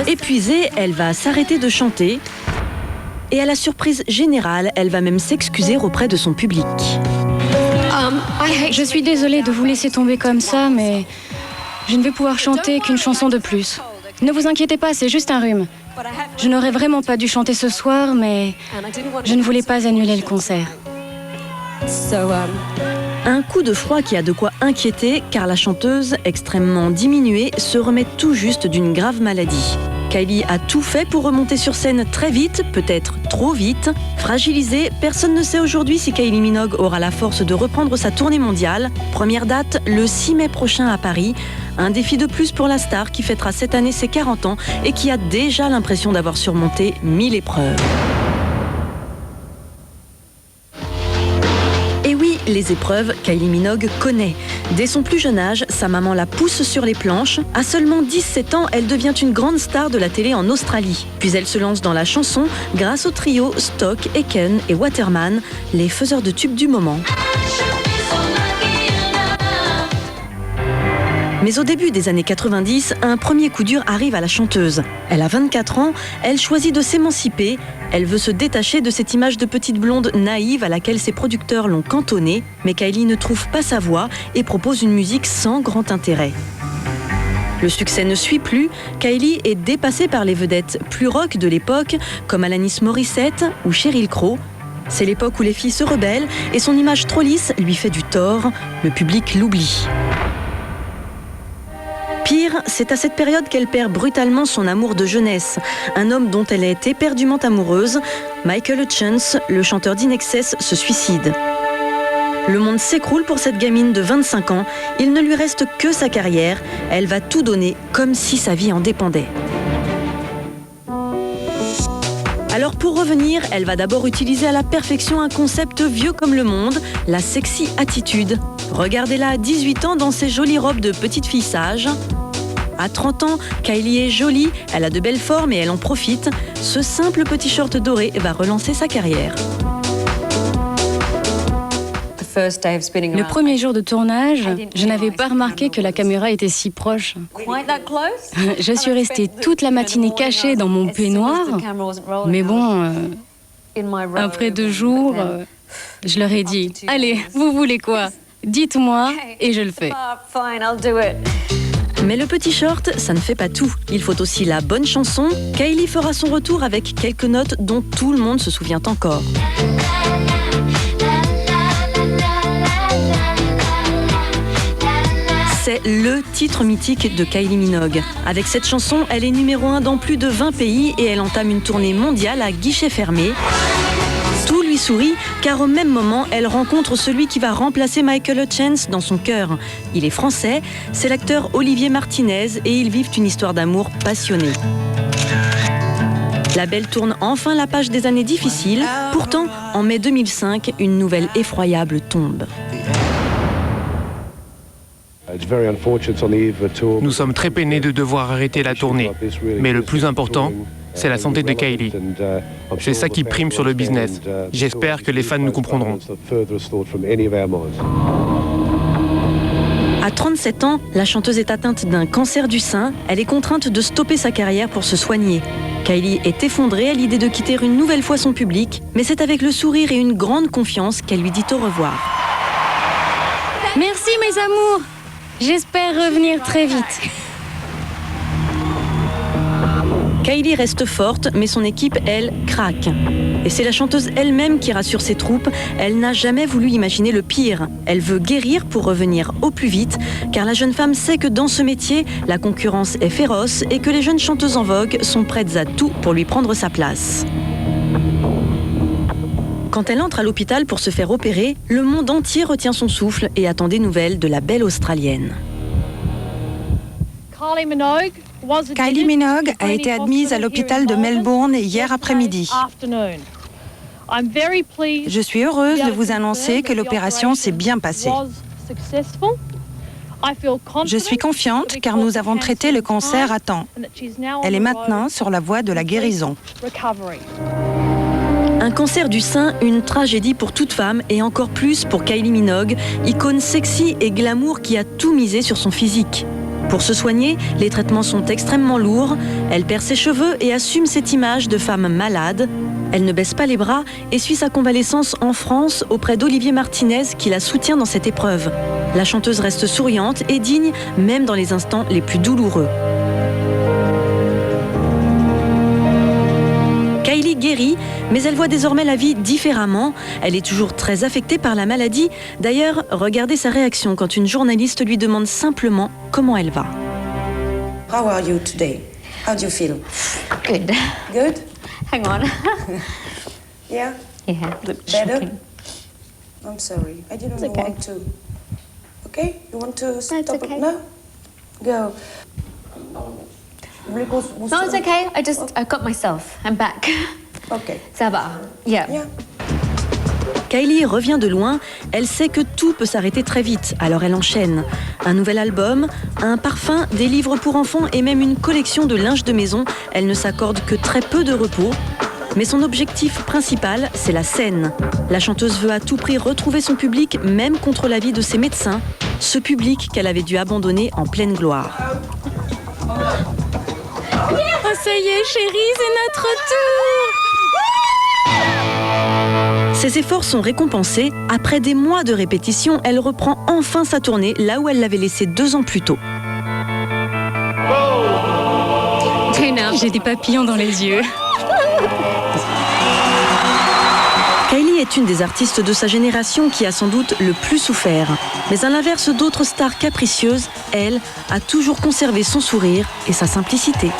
Épuisée, elle va s'arrêter de chanter et à la surprise générale, elle va même s'excuser auprès de son public. Je suis désolée de vous laisser tomber comme ça, mais je ne vais pouvoir chanter qu'une chanson de plus. Ne vous inquiétez pas, c'est juste un rhume. Je n'aurais vraiment pas dû chanter ce soir, mais je ne voulais pas annuler le concert. Un coup de froid qui a de quoi inquiéter, car la chanteuse, extrêmement diminuée, se remet tout juste d'une grave maladie. Kylie a tout fait pour remonter sur scène très vite, peut-être trop vite. Fragilisée, personne ne sait aujourd'hui si Kylie Minogue aura la force de reprendre sa tournée mondiale. Première date, le 6 mai prochain à Paris. Un défi de plus pour la star qui fêtera cette année ses 40 ans et qui a déjà l'impression d'avoir surmonté 1000 épreuves. Et oui, les épreuves, Kylie Minogue connaît. Dès son plus jeune âge, sa maman la pousse sur les planches. À seulement 17 ans, elle devient une grande star de la télé en Australie. Puis elle se lance dans la chanson grâce au trio Stock, Aiken et Waterman, les faiseurs de tubes du moment. Mais au début des années 90, un premier coup dur arrive à la chanteuse. Elle a 24 ans, elle choisit de s'émanciper. Elle veut se détacher de cette image de petite blonde naïve à laquelle ses producteurs l'ont cantonnée. Mais Kylie ne trouve pas sa voix et propose une musique sans grand intérêt. Le succès ne suit plus, Kylie est dépassée par les vedettes plus rock de l'époque, comme Alanis Morissette ou Sheryl Crow. C'est l'époque où les filles se rebellent et son image trop lisse lui fait du tort. Le public l'oublie. Pire, c'est à cette période qu'elle perd brutalement son amour de jeunesse, un homme dont elle est éperdument amoureuse. Michael Hutchence, le chanteur d'In-Excess, se suicide. Le monde s'écroule pour cette gamine de 25 ans. Il ne lui reste que sa carrière. Elle va tout donner, comme si sa vie en dépendait. Alors pour revenir, elle va d'abord utiliser à la perfection un concept vieux comme le monde, la sexy attitude. Regardez-la à 18 ans dans ses jolies robes de petite fille sage. À 30 ans, Kylie est jolie, elle a de belles formes et elle en profite. Ce simple petit short doré va relancer sa carrière. Le premier jour de tournage, je n'avais pas remarqué que la caméra était si proche. Je suis restée toute la matinée cachée dans mon peignoir. Mais bon, après 2 jours, je leur ai dit « Allez, vous voulez quoi ? Dites-moi et je le fais. » Mais le petit short, ça ne fait pas tout. Il faut aussi la bonne chanson. Kylie fera son retour avec quelques notes dont tout le monde se souvient encore. C'est le titre mythique de Kylie Minogue. Avec cette chanson, elle est numéro 1 dans plus de 20 pays et elle entame une tournée mondiale à guichet fermé. Tout lui sourit, car au même moment, elle rencontre celui qui va remplacer Michael Hutchence dans son cœur. Il est français, c'est l'acteur Olivier Martinez et ils vivent une histoire d'amour passionnée. La belle tourne enfin la page des années difficiles. Pourtant, en mai 2005, une nouvelle effroyable tombe. Nous sommes très peinés de devoir arrêter la tournée. Mais le plus important, c'est la santé de Kylie. C'est ça qui prime sur le business. J'espère que les fans nous comprendront. À 37 ans, la chanteuse est atteinte d'un cancer du sein. Elle est contrainte de stopper sa carrière pour se soigner. Kylie est effondrée à l'idée de quitter une nouvelle fois son public, mais c'est avec le sourire et une grande confiance qu'elle lui dit au revoir. Merci mes amours. J'espère revenir très vite. Kylie reste forte, mais son équipe, elle, craque. Et c'est la chanteuse elle-même qui rassure ses troupes. Elle n'a jamais voulu imaginer le pire. Elle veut guérir pour revenir au plus vite, car la jeune femme sait que dans ce métier, la concurrence est féroce et que les jeunes chanteuses en vogue sont prêtes à tout pour lui prendre sa place. Quand elle entre à l'hôpital pour se faire opérer, le monde entier retient son souffle et attend des nouvelles de la belle Australienne. Kylie Minogue a été admise à l'hôpital de Melbourne hier après-midi. Je suis heureuse de vous annoncer que l'opération s'est bien passée. Je suis confiante car nous avons traité le cancer à temps. Elle est maintenant sur la voie de la guérison. Un cancer du sein, une tragédie pour toute femme et encore plus pour Kylie Minogue, icône sexy et glamour qui a tout misé sur son physique. Pour se soigner, les traitements sont extrêmement lourds. Elle perd ses cheveux et assume cette image de femme malade. Elle ne baisse pas les bras et suit sa convalescence en France auprès d'Olivier Martinez qui la soutient dans cette épreuve. La chanteuse reste souriante et digne, même dans les instants les plus douloureux. Kylie guérit, mais elle voit désormais la vie différemment. Elle est toujours très affectée par la maladie. D'ailleurs, regardez sa réaction quand une journaliste lui demande simplement comment elle va. How are you today? How do you feel? Good. Good? Hang on. Yeah? Yeah. Better? I'm sorry. I didn't want to. Okay? You want to stop okay. it now? Go. No, it's okay. I got myself. I'm back. Okay. Ça va. Yeah. Yeah. Kylie revient de loin, elle sait que tout peut s'arrêter très vite, alors elle enchaîne. Un nouvel album, un parfum, des livres pour enfants et même une collection de linge de maison. Elle ne s'accorde que très peu de repos. Mais son objectif principal, c'est la scène. La chanteuse veut à tout prix retrouver son public, même contre l'avis de ses médecins. Ce public qu'elle avait dû abandonner en pleine gloire. Oh, ça y est, chérie, c'est notre tour! Ses efforts sont récompensés. Après des mois de répétition, elle reprend enfin sa tournée là où elle l'avait laissée 2 ans plus tôt. J'ai des papillons dans les yeux. Kylie est une des artistes de sa génération qui a sans doute le plus souffert. Mais à l'inverse d'autres stars capricieuses, elle a toujours conservé son sourire et sa simplicité.